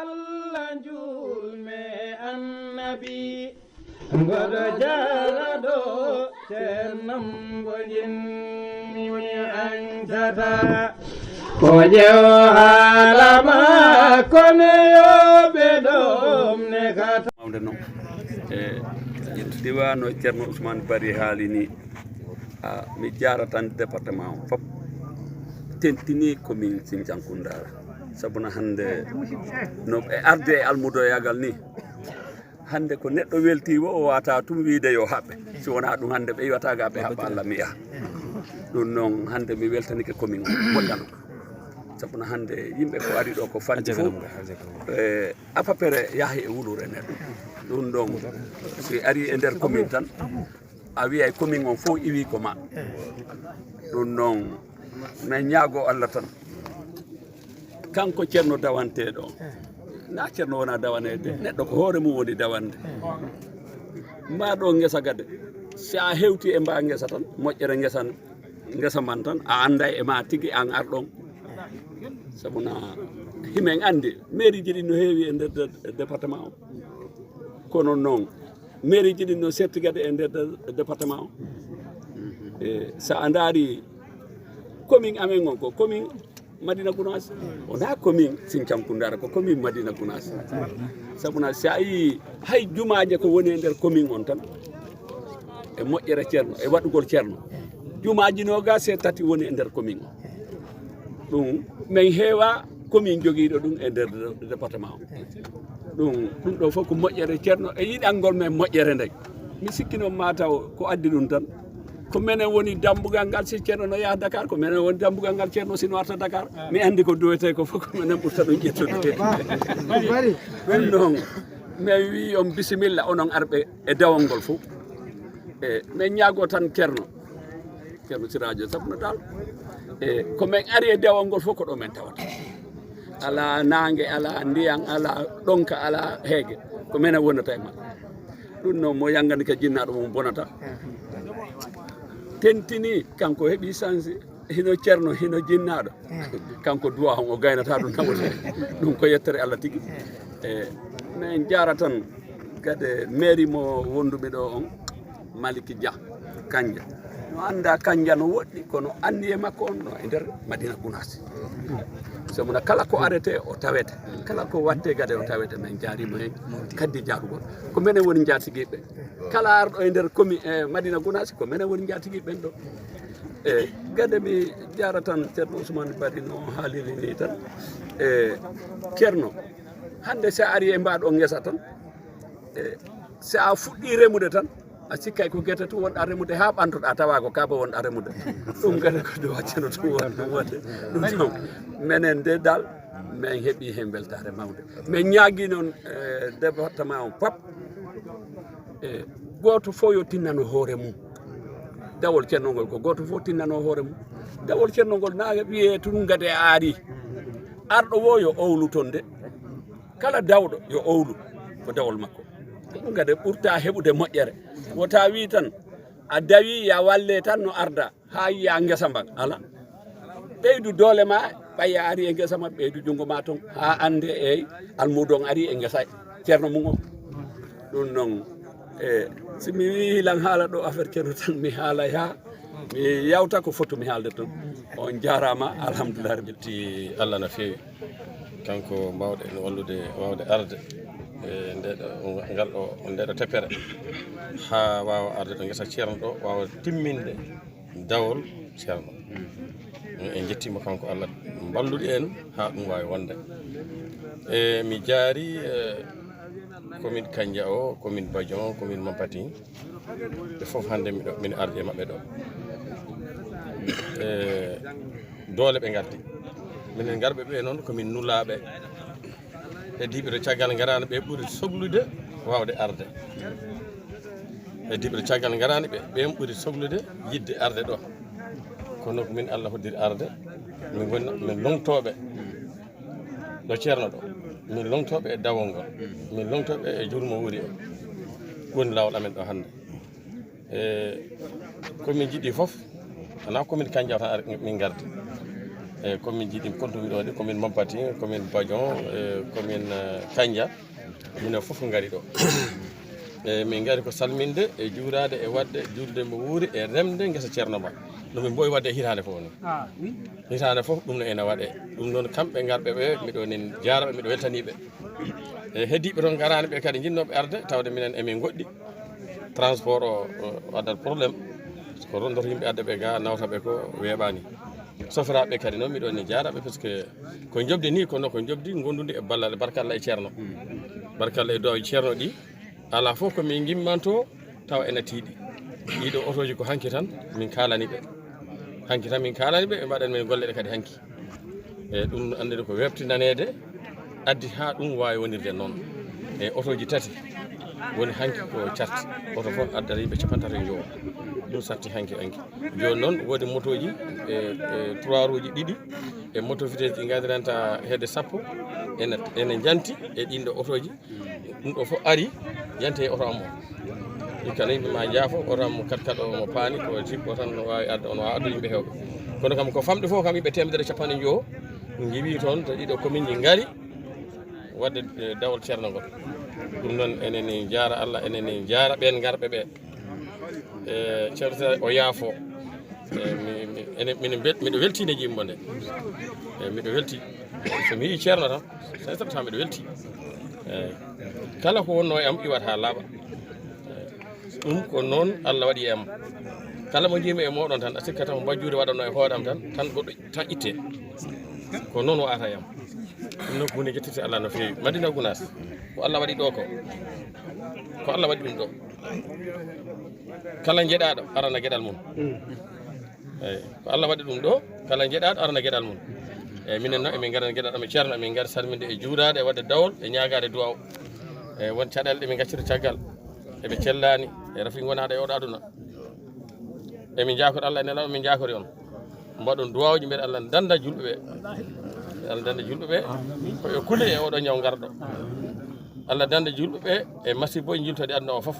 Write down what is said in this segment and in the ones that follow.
Allah julme annabi ngodo jarado ternam bojin mi ansata ko jew halama kono yobe dom ne kata mawde non diwano Ceerno Ousmane Bari haalini mi jaratan département o fop tentini commune Sinthiankoundara sabuna hande no e arde e almudoyagal ni hande ko neɗɗo weltiwo o wata tum wiide yo haɓɓe si wona ɗum hande ɓe yiwata ɓe haɓɓa Allah mi yaha ɗum noon hande mi weltanike commune o moƴƴano sabuna hande yimɓe ko ari ɗo ko fanti fof à peu près yaahi e wulure neɗɗo ɗum ɗon si ari e nder commune tan a wiyay commune on fof iwi ko ma ɗum noon min ñaago Allah tan kanko ceerno dawanteɗo na ceerno wona dawanede neɗɗo ko hoore mum woni dawande mbaɗo ngesa gade si a hewti e mba ngesa tan moƴƴere ngesa man tan a anda e ma tigui an arɗon sabuna himen andi mairie ji ɗi no heewi e nder département o kono noon mairie ji ɗi no setti gade e nder département o sa a daari commune amen on ko commune Madina Gounass wona commune Sinthiankoundara ko commune Madina Gounass sabuna si a yi hay jumaje ko woni e nder commune on tan e moƴƴere ceerno e waɗugol ceerno jumaji nogas e tati woni e nder commune o ɗum min heewa commune joguiɗo ɗum e nder département o ɗum ɗo fof ko moƴƴere ceerno e yiɗalngol men moƴƴere ndey mi sikki noon mataw ko addi ɗum tan ko menen woni dambugal ngal si ceerno no yaha Dakar ko menen woni dambugal ngal ceerno sino warta Dakar mi andi ko duwete ko fof ko menen ɓurta ɗum ƴettude ɗum noon min wi on bisimilla onon arɓe e dawol ngol fof e min ñaago tan ceerno Siradio Sabuna Tall e ko min ari e dawol ngol fof ko ɗo min tawata ala nangue ala ndiyam ala ɗonka ala heege ko minen wonata e maɓɓe ɗum noon mo yanggani ka jinnaɗo mum bonata tentini kanko heeɓi changé hino ceerno hino jinnaɗo kanko duwa on o gaynata ɗum nawde ɗum ko yettere Allah tigui e min jara tan kadi mairie mo wonduɓe ɗo on Maliki Dia Kanja no anda Kanja no woɗɗi kono andi e makko on no e nder Madina Gounass sabuna kala ko arrêté o tawete kala ko watte gade o tawete min jarimo hen kaddi jarugol ko minen woni jatiguiɓe kala arɗo e nder commune Madina Gounass ko minen woni jatiguiɓen ɗo e gade mi jara tan ceerno Ousmane Bari no haaliri ni tan e ceerno hande sa ari e mbaɗo ngesa tan e sa fuɗɗi remude tan a sikkay ko guete to wonɗa remude ha ɓantoɗa tawa ko kaba wonɗa remude ɗum gade ko do waccano to wonde ɗum noon menen de dal min heeɓi hen weltare mawde min ñaagui noon département o pap e goto fof yo tinnano hoore mum dawol ceerno ngol ko goto fof tinnano hoore mum dawol ceerno ngol na wiye to ɗum gade aari arɗo wo yo owlu toon de kala dawɗo yo owlu ko dawol makko ko ɗum gade ɓurta heɓude moƴƴere wota wi tan a dawi ya walle tan no arda ha yiya ngesa mba ala ɓeydu doole ma ɓaya ari e ngesa ma ɓeydu junggo ma toon ha ande eyyi almudo on ari e ngesa ceerno mum o ɗum noon e simi wi lan haala ɗo affaire ceerno tan mi haala ha mi yawta ko foti mi haalde toon on jarama alhamdulillah jetti Allah no fewi kanko mbawɗe wallude wawde arde e ndeɗo teppere ha wawa arde ɗo guesa ceerno ɗo wawa timminde dawol ceerno en jettimo kanko Allah balluɗi en ha ɗum wawi wonde e mi jaari commune Kanja o commune Badion commune Mampatine ɓe foof hande min arde e mabɓe ɗo e doole ɓe gaddi minen garɓe ɓe noon komin nulaɓe e diɓe caggal garani ɓe ɓuuri sohlude wawde arde e diɓe caggal garani ɓen ɓuuri sohlude yidde arde ɗo kono ko min Allah hoddiri arde min longtoɓe ɗo ceerno ɗo min longtoɓe e dawol ngol min longtoɓe e jurmo wuuri o woni lawol amen ɗo hande e komin jiɗɗi foof wona commune Kanja tan min gardi commune ji ɗi kontomi ɗo ɗi commune Mampati commune Badion commune Kandia minen fof ngari ɗo min ngari ko salminde e juurade e wadde julde mo wuuri e remde guesa ceerno ba ɗum min mbowi wadde hitande fof ni hitande fof ɗum no ene waɗe ɗum noon kamɓe garɓe ɓe miɗo nen jaraɓe miɗo weltaniɓe e heddiɓe toon garani ɓe kadi jinnoɓe arde tawde minen emin goɗɗi transport o waɗat probléme ko rondoto yimɓe adde ɓe ga nawtaɓe ko weeɓani sofiraɓe kadi noon miɗo ni jaraɓe par ce que ko jobdi ni kono ko jobdi gondude e ballal barkalla e ceerno barkalla e dow ceerno ɗi ala fof komin gimmanto tawa ene tiiɗi ɗiɗo otoji ko hanki tan min kalani ɓe hanki tan min kalani ɓe ɓe mbaɗan men golle ɗe kadi hanki e ɗum andude ko webtinanede addi ha ɗum wawi wonirde noon e otoji tati woni hanki ko carte oto fof addata yimɓe capantati e jowo ɗum satti hanki joni noon woodi motoji e 3 ruuji ɗiɗi e moto vitesse ɗi gandiranta hedde sappo ene janti e ɗin ɗo otoji ɗum ɗo fof ari yante e oto am o hikka no yimɓe ma jaafo oto am kat o mo paani ko jippo tan no wawi adde ono wawi addude yimɓe hewɓe kono kam ko famɗe fof kam yimɓe temedere capanɗe jowo jiiwi toon to ɗiɗo commune ji gaari wadde dawol ceerno ngol ɗum noon eneni jaara Allah eneni jaara ɓen garɓe ɓe e ceerno o yaafo miɗo weltine jimmo nde miɗo welti somi yii ceerno tan sincèrement miɗo welti kala ko wonno e am iwat ha laaɓa ɗum ko noon Allah waɗi e am kala mo jiimi e moɗon tan a sikkat mo mbajjude waɗanno e hoore am tan goɗɗo tan itte ko noon wata e am ɗum noon ko hunde jettite Allah no fewi Madina Gounass ko Allah waɗi ɗo ko Allah waɗi ɗum ɗo kala jeeɗaɗo arana gueɗal mum eyyi ko Allah waɗi ɗum ɗo kala jeeɗaɗo arana gueɗal mum eyyi minen noon emin garan gueɗal ɗo ceerno emin gari salminde e juurade e wadde dawol e ñagade duwaw eyyi won caɗele ɗe min gaccita caggal eɓe cellani e rafi gonade e oɗo aduna emin jakori Allah e nelaɗo min jakori on mbaɗon duwawji mbiɗa Allah danda julɓeɓe Allah danda julɓeɓe koɓe kuule e oɗo ñaw garɗo Allah danda julɓeɓe e masiboji jultodi aduna o foof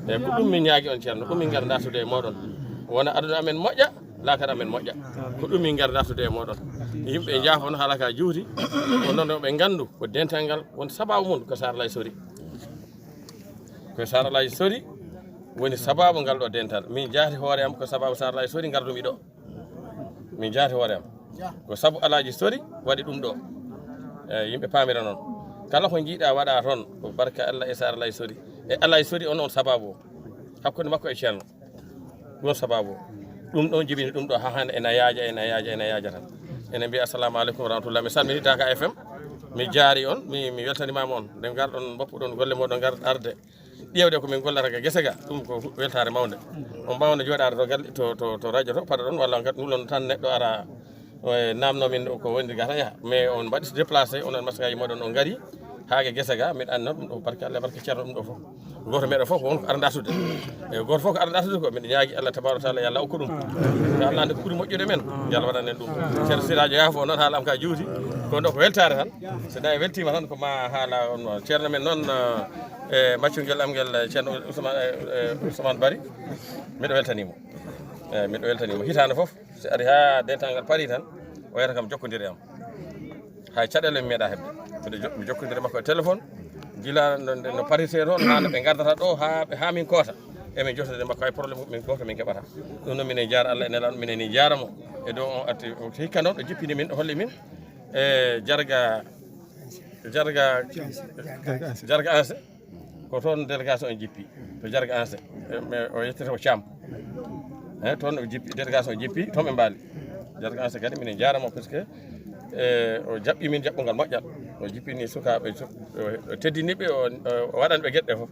eyyi ko ɗum min ñaagui on ceerno ɗum min gara dartude e moɗon wona aduna amen moƴƴa lakara amen moƴƴa ko ɗum min gara dartude e moɗon yimɓe jaafono haalaka juuti ko noon ɓe gandu ko dental ngal won sababu mum ko saralaji sori ko saralaji sori woni sababu ngal ɗo dental min jaati hoore am ko sababu saralaji sori gardumi ɗo min jaati hoore am ko saabu alaji sori waɗi ɗum ɗo eyyi yimɓe pamira noon kala ko jiiɗa waɗa toon ko barka Allah e saralaji sori e alaji sori on sababu o hakkude makko e ceerno ɗum sababu ɗum ɗon jibini ɗum ɗo ha hande ene yaaja tan ene mbiya assalamu aleykum wa rahmatullah mi salmini Dakar FM mi jaari on mi weltanimama on nde garɗon boppuɗon golle moɗon gar arde ƴewde komin gollata ga guese ga ɗum ko weltare mawde on mbawno jooɗade to galle to radio to paɗa ɗon walla ngulon tan neɗɗo ara namno min ko woni gata yaaha mais on mbaɗi déplacé onon maskaji moɗon on gaari haage guese ga min andi noon ɗum ɗo barke Allah barke ceerno ɗum ɗo fof goto meɗo fof ko wonko ara dartude e goto fof ko ara dartude ko mbiɗa ñaagui Allah tabaraka taala yo Allah hokku ɗum yo Allah ande ko ɓuuri moƴƴude men yo Allah waɗan en ɗum ceerno siradio yaafo noon haala am ka juuti kono ɗo ko weltare tan so tawi weltima tan ko ma haala on ceerno men noon e maccugel am ngel ceerno Ousmane Bari miɗo weltanimo eyyi miɗo weltanimo hitande foof so ari ha dental ngal paari tan o wiyata kam jokkodire am hay caɗele mi meeɗa hebde mi jokkodire makko e téléphone gila no parite toon hano ɓe gardata ɗo ha min koota emin jottode makko hay probléme min goto min keɓata ɗum noon minen jaara Allah e nelaɗo minen ni jaramo e dow on atti hikka noon ɗo jippini min ɗo holli min e jarga anse ko toon délégation en jippi to jarga anse o yettete ko Thiam eyyi toon o jippi délégation jippi toon ɓe mbaali jarga anse kadi minen jaramo par ce que o jaɓɓi min jaɓɓugal moƴƴal o jippini sukaɓe o teddiniɓe o waɗani ɓe gueɗɗe foof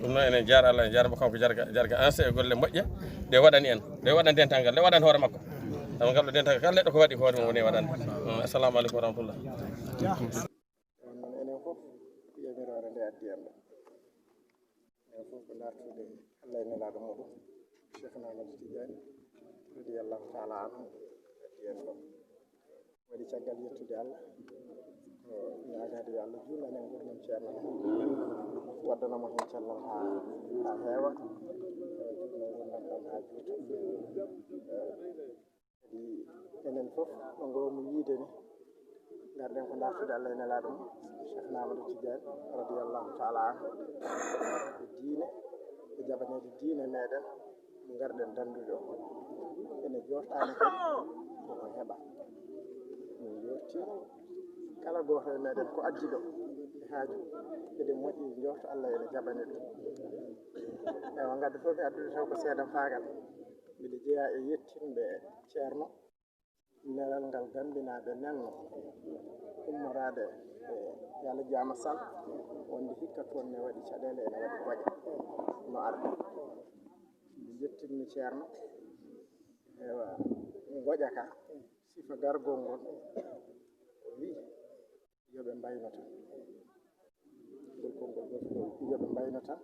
ɗum noon enen jaara Allah en jaramo kanko jarga anse e golle moƴƴe ɗe waɗani en ɗe waɗani dental ngal ɗe waɗani hoore makko taw ngal ɗo dental ngal kala neɗɗo ko waɗi hoore mum woni waɗande assalamu aleykum wa rahmatullah enen fof yamirore nde addi en ɗo enen fof ko dartude Allah e nelaɗo muɗum Cheikh Ahmadou Tidiane radiyallahu taala anhu addi en ɗo waɗi caggal yettude Allah ko ñagade yo Allah juulan en gurdam ceerno waddanamo hen cellal ha heewa juulan gurdam ɗam ha juuta enen fof ɗo gowmi yiide ni garɗen ko dartude Allah e nelaɗo mum Cheikh Namadou Tidiane radiallahu taala anhu e diine e jaɓanede diine meɗen garɗen dandude o ene jortani kadi koko heeɓa min jorti kala goto e meɗen ko addi ɗo e haaju eɗen moƴƴi jorto Allah ene jaɓani ɗum ewa gadda fof mi addude taw ko seeɗan faagal mbiɗa jeeya e yettimɓe ceerno nelal ngal gambinaɓe nenno ummorade e Yalla Diama Sall wonde hikka toon ne waɗi caɗele ene waɗi goƴa no arde mbi jettinmi ceerno ewa goƴa ka sifa gargol ngol o wi yoɓe mbayno tan ngol konngol yoɓe mbayno tan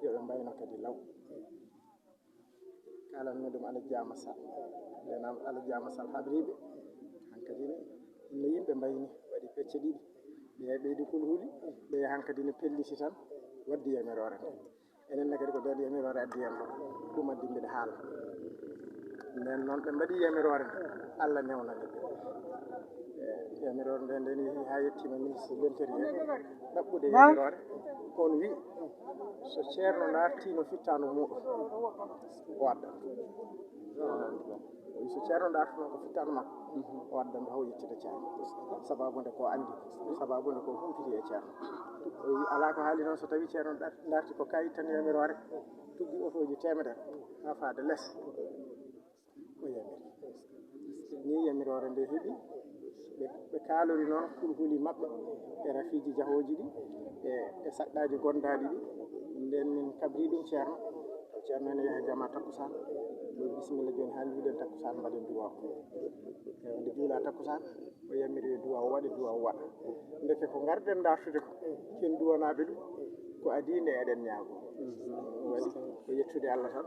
yoɓe mbayno kadi law kalanmi ɗum Alla Diama Sall ndenam Alla Diama Sall haɓriɓe hankkadi no yimɓe mbayni waɗi pecce ɗiɗi ɓe ɓeydi kulhuli ɓe hankkadi no pelliti tan waddi yamirore nde enenne kadi ko nden yamirore addi hen ɗo ɗum addi mbiɗa haala nden noon ɓe mbaɗi yamirore nde Allah newnani ɓe yamirore nde nden yeehi ha yettima ministre de l'intérieur ɗaɓɓude yamirore on wi so ceerno dartino fittano muɗum o addat so ceerno dartuno ko fittano makko o addan haw yettide ceerno sababude ko andi sababude ko humpiti e ceerno o wi ala ko haali noon so tawi ceerno darti ko kayit tan yamirore tuggi otoji temedere ha faade less o yamiri ni yamirore nde heeɓi ɓe kalori noon kulhuli mabɓe e rafiji jahoji ɗi e saɗɗaji gondaɗi ɗi nden min kabri ɗum ceerno ceerno ene yaaha jama takkusan bisimilla joni ha juuɗen takkusan mbaɗen duwaw eyi nde juula takkusan o yamiri duwaw waɗe duwaw waɗa deke ko garɗen dartude ko ken duwanaɓe ɗum ko adi nde eɗen ñaago waɗi ko yettude Allah tan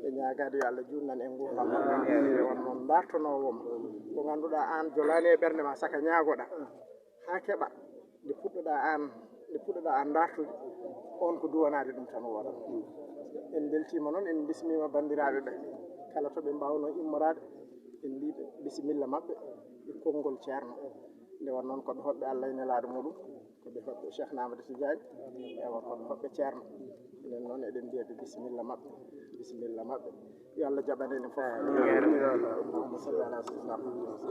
e ñagade yo Allah junnan en gurdam e won noon dartonowoma ko ganduɗa an jolani e ɓerde ma saka ñaagoɗa ha keeɓa nde puɗɗoɗa an dartude on ko duwanade ɗum tan wooɗa en beltima noon en bismima bandiraɓe ɓe kala to ɓe mbawno immorade en mbiɓe bisimilla mabɓe e konngol ceerno nde won noon koɓe hoɓɓe Allah e nelaɗo muɗum koɓe hoɓɓe Cheikh Namadou Tidiane ewa koɓe hoɓɓe ceerno nden noon eɗen mbiyaɓe bisimilla mabɓe yo Allah jaɓaneni fof Allahumma salli ala sayyidina Muhammad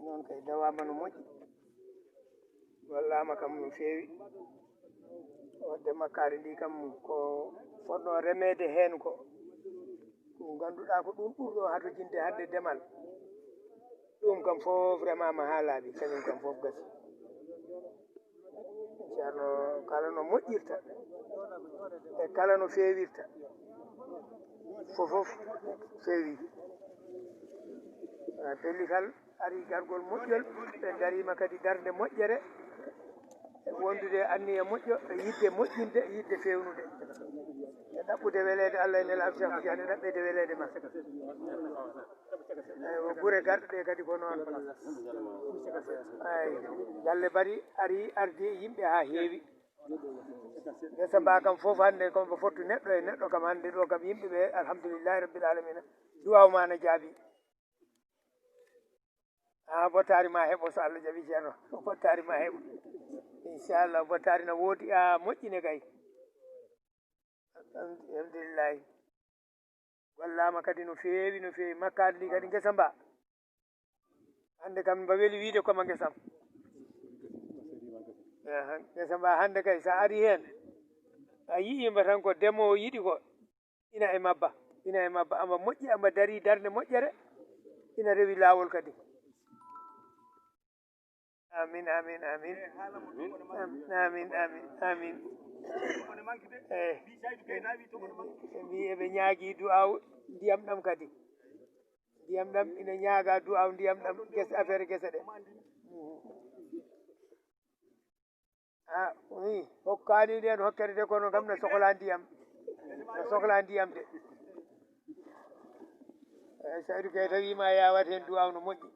noon kay dawama no moƴƴi wallama kam no feewi wadde makkari ndi kam ko fonno remede hen ko ganduɗa ko ɗum ɓurɗo hatojinde hande ndemal ɗum kam fof remama ha laaɓi kañum kam fof gasi ceerno kala no moƴƴirta e kala no feewirta fofof feewi pellital ari gargol moƴƴol ɓe darima kadi darde moƴƴere wondude anniya moƴƴo e yidde moƴƴinde yidde fewnude e ɗaɓɓude welede Allah e nelaɗo Cheikh Tidiane ɗaɓɓede welede ma eyyi guure garɗe ɗe kadi ko noon ay galle bari ardi yimɓe ha heewi gesa mba kam foof hande komo fottu neɗɗo e neɗɗo kam hande ɗo kam yimɓeɓe alhamdulillahi rabbil alamina duwaw ma ne jaabi ha bottari ma heeɓo so Allah jaaɓi ceerno bottari ma heeɓo inchallah bottari no woodi a moƴƴine kay alhamdulillahi wallama kadi no feewi makkari ndi kadi guesa mba hande kam mba weeli wiide koma guesam guesa mba hande kay sa ari hen a yiima tan ko ndemowo yiiɗi ko ina e mabba amba moƴƴi amba daari darde moƴƴere ina rewi lawol kadi amin amin amin amin amin amin mbi eɓe ñaagui du'aw ndiyam ɗam kadi ndiyam ɗam ina ñaaga du'aw ndiyam ɗam guese affaire guese ɗe a oui hokkani ɗen hokkere de kono kam ne sohla ndiyam de eyyi Saydou Keita wima yawat hen du'aw no moƴƴi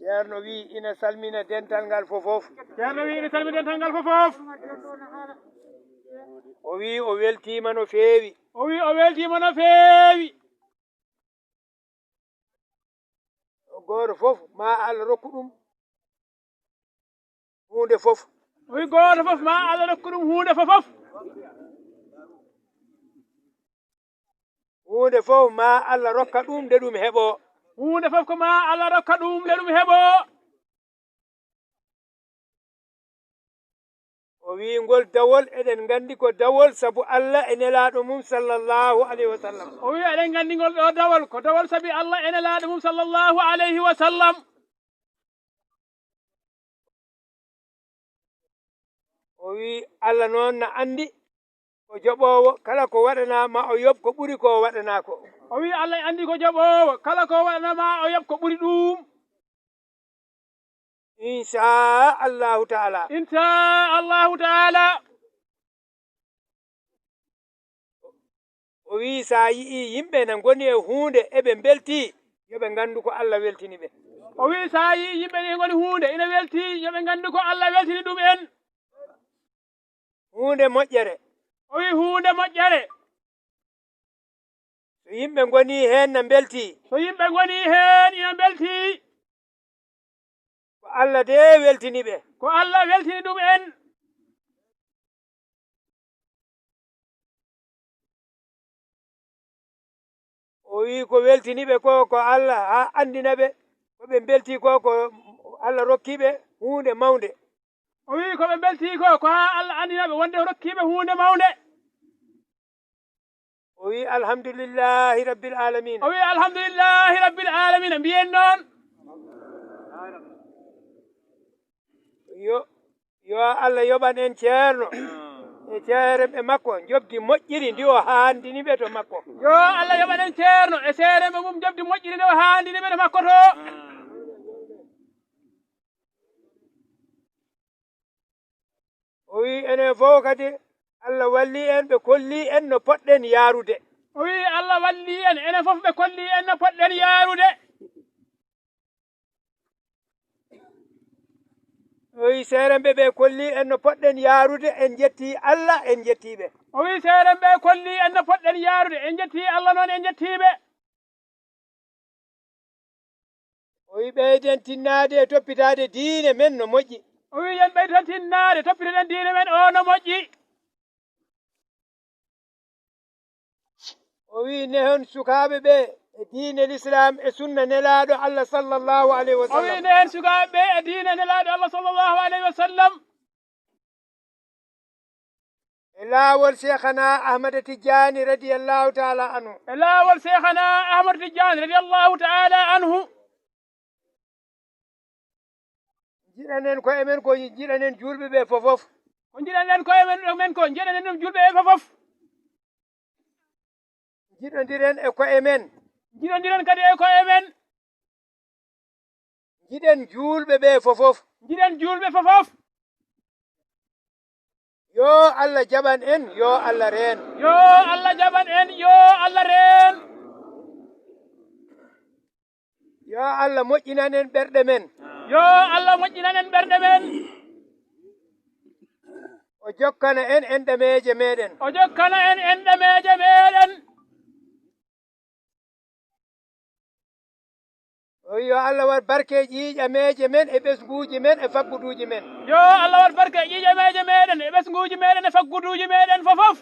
ceerno wi ina salmina dental ngal fofof ceerno wi ina salmina dental ngal fofof o wi o weltima no feewi. o wi o weltima no feewi. goto fof ma Allah rokku ɗum hunde fof. o wi goto fof ma Allah rokku ɗum hunde fofof. hunde fof ma Allah rokka ɗum nde ɗum heɓo. hunde fof ko ma Allah rokka ɗum nde ɗum heɓo. o wi ngol dawol eɗen gandi ko dawol sabu Allah e nelaɗo mum sallallahu alayhi wa sallam. o wi eɗen gandi ngol ɗo dawol ko dawol sabi Allah e nelaɗo mum sallallahu alayhi wa sallam. o wi Allah noon na andi ko joɓowo kala ko waɗana ma o yob ko ɓuri ko waɗana ko. o wi Allah andi ko joɓowo kala ko waɗana ma o yob ko ɓuri ɗum. insha Allahu taala. insha Allahu taala. o wi sa yii yimɓe na goni e hunde eɓe belti yoɓe gandu ko Allah weltini ɓe. o wi sa yii yimɓe ni goni hunde ina welti yoɓe gandu ko Allah weltini ɗum en. hunde moƴƴere. o wi hunde moƴƴere. so yimɓe goni hen na belti. so yimɓe goni hen ina belti. ko Allah de weltini ɓe. ko Allah weltini ɗum en. o wi ko weltini ɓe ko Allah ha andina ɓe ko ɓe belti ko Allah rokkiɓe hunde mawde. o wi ko ɓe belti ko ha Allah andina ɓe wonde rokkiɓe hunde mawde. o wi alhamdulillahi rabbil alamin. o wi alhamdulillahi rabbil alamin mbiyen noon. yo Allah yoɓan en ceerno e ceeremɓe makko jobdi moƴƴiri ndi o haandini ɓe to makko. yo Allah yoɓan en ceerno e ceeremɓe mum jobdi moƴƴiri ndi o haandini ɓe to makko to. o wi enen fof kadi Allah walli en ɓe kolli en no poɗɗen yaarude. o wi Allah walli en enen fof ɓe kolli en no poɗɗen yaarude. o wi seeremɓe ɓe kolli en no poɗɗen yaarude en jetti Allah en jettiɓe. o wi seeremɓe kolli en no poɗɗen yaarude en jetti Allah noon en jettiɓe. o wi ɓeyden tinnade e toppitade diine men no moƴƴi. o wi yen ɓeyden tinnade toppiteden diine men o no moƴƴi. o wi nehon sukaɓe ɓe e diine l'islam e sunna nelaɗo Allah sallallahu alayhi wa sallam. o wi nehen sukaɓe ɓe e diine nelaɗo Allah sallallahu alayhi wa sallam. e laawol cheikhana Ahmada Tidiani radiyallahu taala anhu. e laawol cheikhana Ahmada Tidiani radiyallahu taala anhu. jiɗanen ko emen ko jiɗanen julɓe ɓe fofof. ko jiɗanen ko emen ko jiɗanen ɗum julɓe ɓe fofof. jiɗodiren e koye men. jiɗodiren kadi e koye men. jiɗen julɓe ɓe fofof. jiɗen julɓe fofof. yo Allah jaɓan en yo Allah reen. yo Allah jaɓan en yo Allah reen. yo Allah moƴƴinan en ɓerɗe men. yo Allah moƴƴinan en ɓerɗe men. o jokkana en enɗameje meɗen. o jokkana en enɗameje meɗen. o yo Allah wat barke ƴiƴameje men e ɓesguji men e fagguduji men. yo Allah wat barke ƴiƴameje meɗen e ɓesguji meɗen e fagguduji meɗen fofof.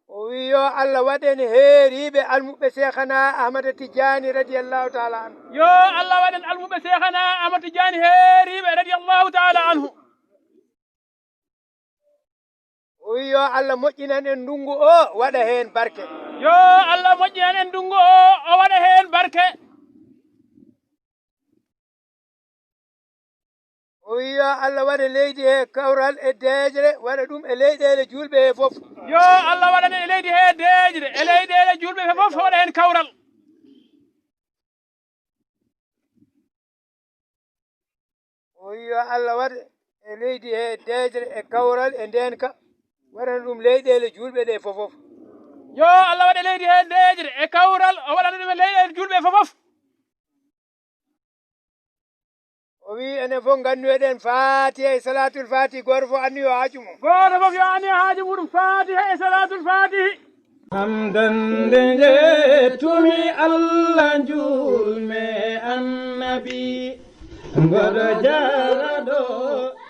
o wi yo Allah waɗen heeriɓe almuɓe cheikhana Ahmada Tidiani radiyallahu taala anhu. yo Allah waɗen almuɓe cheikhana Ahmada Tidiani heeriɓe radiyallahu taala anhu. o wi yo Allah moƴƴinan en ndungu o waɗa hen barke. yo Allah moƴƴinan en ndungu o waɗa hen barke. o wi yo Allah waɗa leydi he kawral e deejre waɗa ɗum e leyɗele julɓe he fof. yo Allah waɗane e leydi he deejre e leyɗele julɓe he fof waɗa hen kawral. o wi yo Allah waɗa e leydi he deejre e kawral e ndenka waɗana ɗum leyɗele julɓe ɗe fofof. yo Allah waɗa leydi he deejre e kawral o waɗana ɗum e leyɗele julɓe fofof. o wi enen fof gandu eɗen fatiha e salatul fatihi goto fof anni yo haaju mum goto fof yo anni haaju muɗum fatiha e salatul fatihi hamdande jettumi allah julme annabi ngoɗo jaraɗo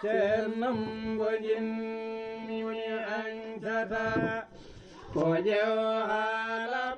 ceernam goƴinmi ancata ko ƴew haala